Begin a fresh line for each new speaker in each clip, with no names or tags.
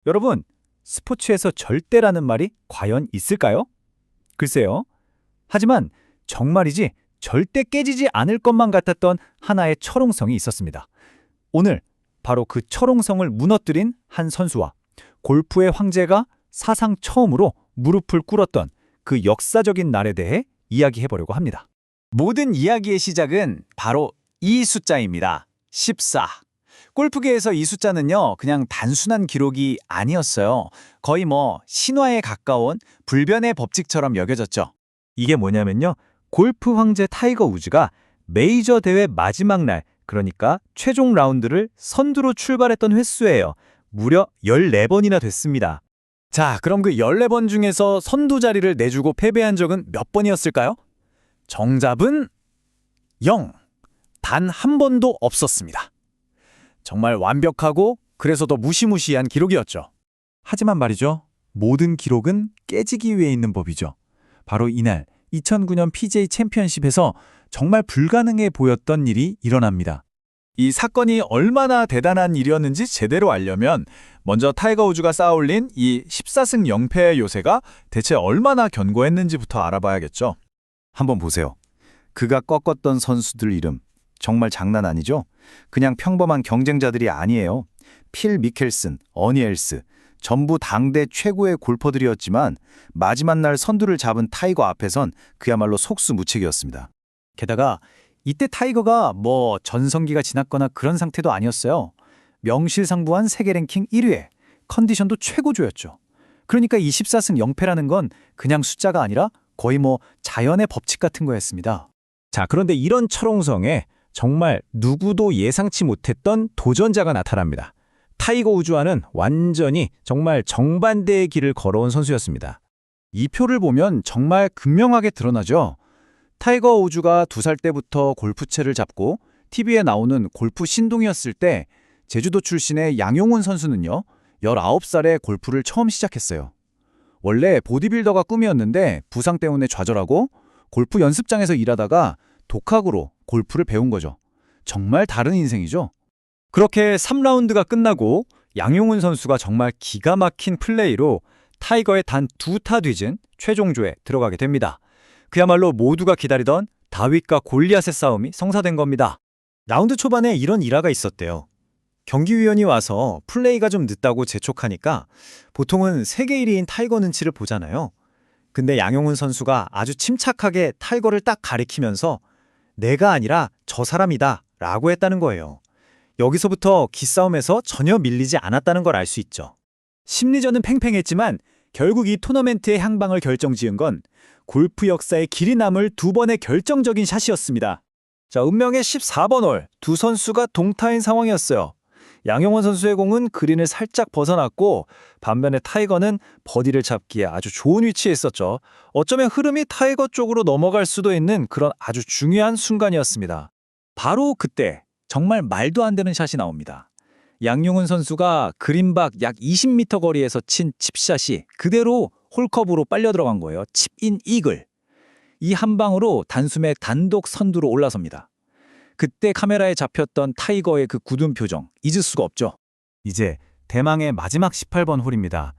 여러분, 스포츠에서 절대라는 말이 과연 있을까요? 글쎄요. 하지만 정말이지 절대 깨지지 않을 것만 같았던 하나의 철옹성이 있었습니다. 오늘 바로 그 철옹성을 무너뜨린 한 선수와 골프의 황제가 사상 처음으로 무릎을 꿇었던 그 역사적인 날에 대해 이야기해보려고 합니다. 모든 이야기의 시작은 바로 이 숫자입니다. 14. 골프계에서 이 숫자는요, 그냥 단순한 기록이 아니었어요. 거의 신화에 가까운 불변의 법칙처럼 여겨졌죠. 이게 뭐냐면요, 골프 황제 타이거 우즈가 메이저 대회 마지막 날, 그러니까 최종 라운드를 선두로 출발했던 횟수예요. 무려 14번이나 됐습니다. 자, 그럼 그 14번 중에서 선두 자리를 내주고 패배한 적은 몇 번이었을까요? 정답은 0. 단 한 번도 없었습니다. 정말 완벽하고 그래서 더 무시무시한 기록이었죠. 하지만 말이죠, 모든 기록은 깨지기 위해 있는 법이죠. 바로 이날 2009년 PGA 챔피언십에서 정말 불가능해 보였던 일이 일어납니다. 이 사건이 얼마나 대단한 일이었는지 제대로 알려면 먼저 타이거 우즈가 쌓아올린 이 14승 0패의 요새가 대체 얼마나 견고했는지부터 알아봐야겠죠. 한번 보세요. 그가 꺾었던 선수들 이름 정말 장난 아니죠? 그냥 평범한 경쟁자들이 아니에요. 필 미켈슨, 어니 엘스, 전부 당대 최고의 골퍼들이었지만 마지막 날 선두를 잡은 타이거 앞에선 그야말로 속수무책이었습니다. 게다가 이때 타이거가 전성기가 지났거나 그런 상태도 아니었어요. 명실상부한 세계 랭킹 1위에 컨디션도 최고조였죠. 그러니까 이 14승 0패라는 건 그냥 숫자가 아니라 거의 자연의 법칙 같은 거였습니다. 자, 그런데 이런 철옹성에 정말 누구도 예상치 못했던 도전자가 나타납니다. 타이거 우즈와는 완전히 정말 정반대의 길을 걸어온 선수였습니다. 이 표를 보면 정말 극명하게 드러나죠. 타이거 우즈가 2살 때부터 골프채를 잡고 TV에 나오는 골프 신동이었을 때 제주도 출신의 양용훈 선수는요, 19살에 골프를 처음 시작했어요. 원래 보디빌더가 꿈이었는데 부상 때문에 좌절하고 골프 연습장에서 일하다가 독학으로 골프를 배운 거죠. 정말 다른 인생이죠. 그렇게 3라운드가 끝나고 양용훈 선수가 정말 기가 막힌 플레이로 타이거의 단 2타 뒤진 최종조에 들어가게 됩니다. 그야말로 모두가 기다리던 다윗과 골리앗의 싸움이 성사된 겁니다. 라운드 초반에 이런 일화가 있었대요. 경기위원이 와서 플레이가 좀 늦다고 재촉하니까 보통은 세계 1위인 타이거 눈치를 보잖아요. 근데 양용훈 선수가 아주 침착하게 타이거를 딱 가리키면서 내가 아니라 저 사람이다 라고 했다는 거예요. 여기서부터 기싸움에서 전혀 밀리지 않았다는 걸 알 수 있죠. 심리전은 팽팽했지만 결국 이 토너멘트의 향방을 결정지은 건 골프 역사에 길이 남을 2번의 결정적인 샷이었습니다. 자, 운명의 14번 홀, 두 선수가 동타인 상황이었어요. 양용원 선수의 공은 그린을 살짝 벗어났고 반면에 타이거는 버디를 잡기에 아주 좋은 위치에 있었죠. 어쩌면 흐름이 타이거 쪽으로 넘어갈 수도 있는 그런 아주 중요한 순간이었습니다. 바로 그때 정말 말도 안 되는 샷이 나옵니다. 양용훈 선수가 그린 밖 약 20m 거리에서 친 칩샷이 그대로 홀컵으로 빨려 들어간 거예요. 칩인 이글. 이 한 방으로 단숨에 단독 선두로 올라섭니다. 그때 카메라에 잡혔던 타이거의 그 굳은 표정 잊을 수가 없죠. 이제 대망의 마지막 18번 홀입니다.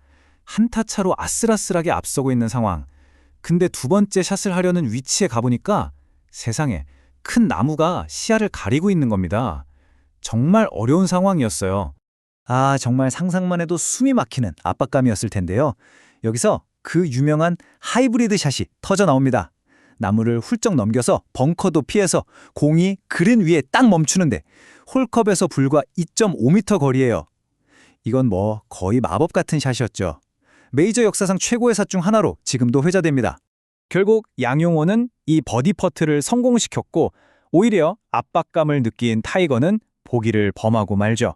한타 차로 아슬아슬하게 앞서고 있는 상황. 근데 두 번째 샷을 하려는 위치에 가보니까 세상에 큰 나무가 시야를 가리고 있는 겁니다. 정말 어려운 상황이었어요. 아, 정말 상상만 해도 숨이 막히는 압박감이었을 텐데요. 여기서 그 유명한 하이브리드 샷이 터져 나옵니다. 나무를 훌쩍 넘겨서 벙커도 피해서 공이 그린 위에 딱 멈추는데 홀컵에서 불과 2.5m 거리예요. 이건 거의 마법 같은 샷이었죠. 메이저 역사상 최고의 샷 중 하나로 지금도 회자됩니다. 결국 양용호는 이 버디 퍼트를 성공시켰고 오히려 압박감을 느낀 타이거는 보기를 범하고 말죠.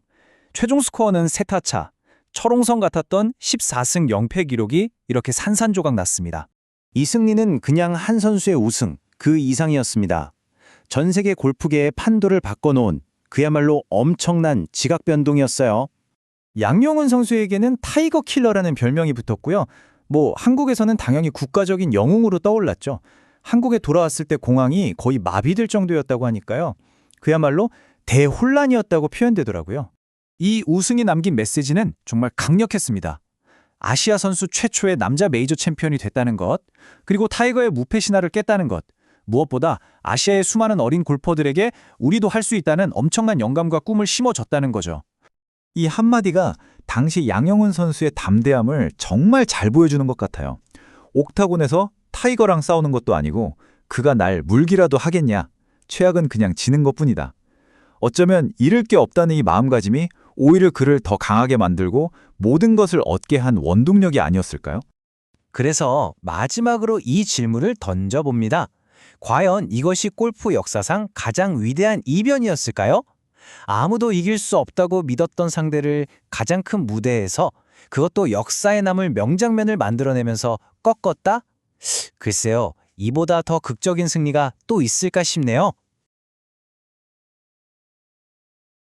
최종 스코어는 3타 차, 철옹성 같았던 14승 0패 기록이 이렇게 산산조각 났습니다. 이 승리는 그냥 한 선수의 우승, 그 이상이었습니다. 전 세계 골프계의 판도를 바꿔놓은 그야말로 엄청난 지각 변동이었어요. 양용훈 선수에게는 타이거 킬러라는 별명이 붙었고요. 한국에서는 당연히 국가적인 영웅으로 떠올랐죠. 한국에 돌아왔을 때 공항이 거의 마비될 정도였다고 하니까요. 그야말로 대혼란이었다고 표현되더라고요. 이 우승이 남긴 메시지는 정말 강력했습니다. 아시아 선수 최초의 남자 메이저 챔피언이 됐다는 것, 그리고 타이거의 무패 신화를 깼다는 것, 무엇보다 아시아의 수많은 어린 골퍼들에게 우리도 할 수 있다는 엄청난 영감과 꿈을 심어줬다는 거죠. 이 한마디가 당시 양영훈 선수의 담대함을 정말 잘 보여주는 것 같아요. 옥타곤에서 타이거랑 싸우는 것도 아니고 그가 날 물기라도 하겠냐, 최악은 그냥 지는 것뿐이다. 어쩌면 잃을 게 없다는 이 마음가짐이 오히려 그를 더 강하게 만들고 모든 것을 얻게 한 원동력이 아니었을까요?
그래서 마지막으로 이 질문을 던져봅니다. 과연 이것이 골프 역사상 가장 위대한 이변이었을까요? 아무도 이길 수 없다고 믿었던 상대를 가장 큰 무대에서, 그것도 역사에 남을 명장면을 만들어내면서 꺾었다? 글쎄요, 이보다 더 극적인 승리가 또 있을까 싶네요.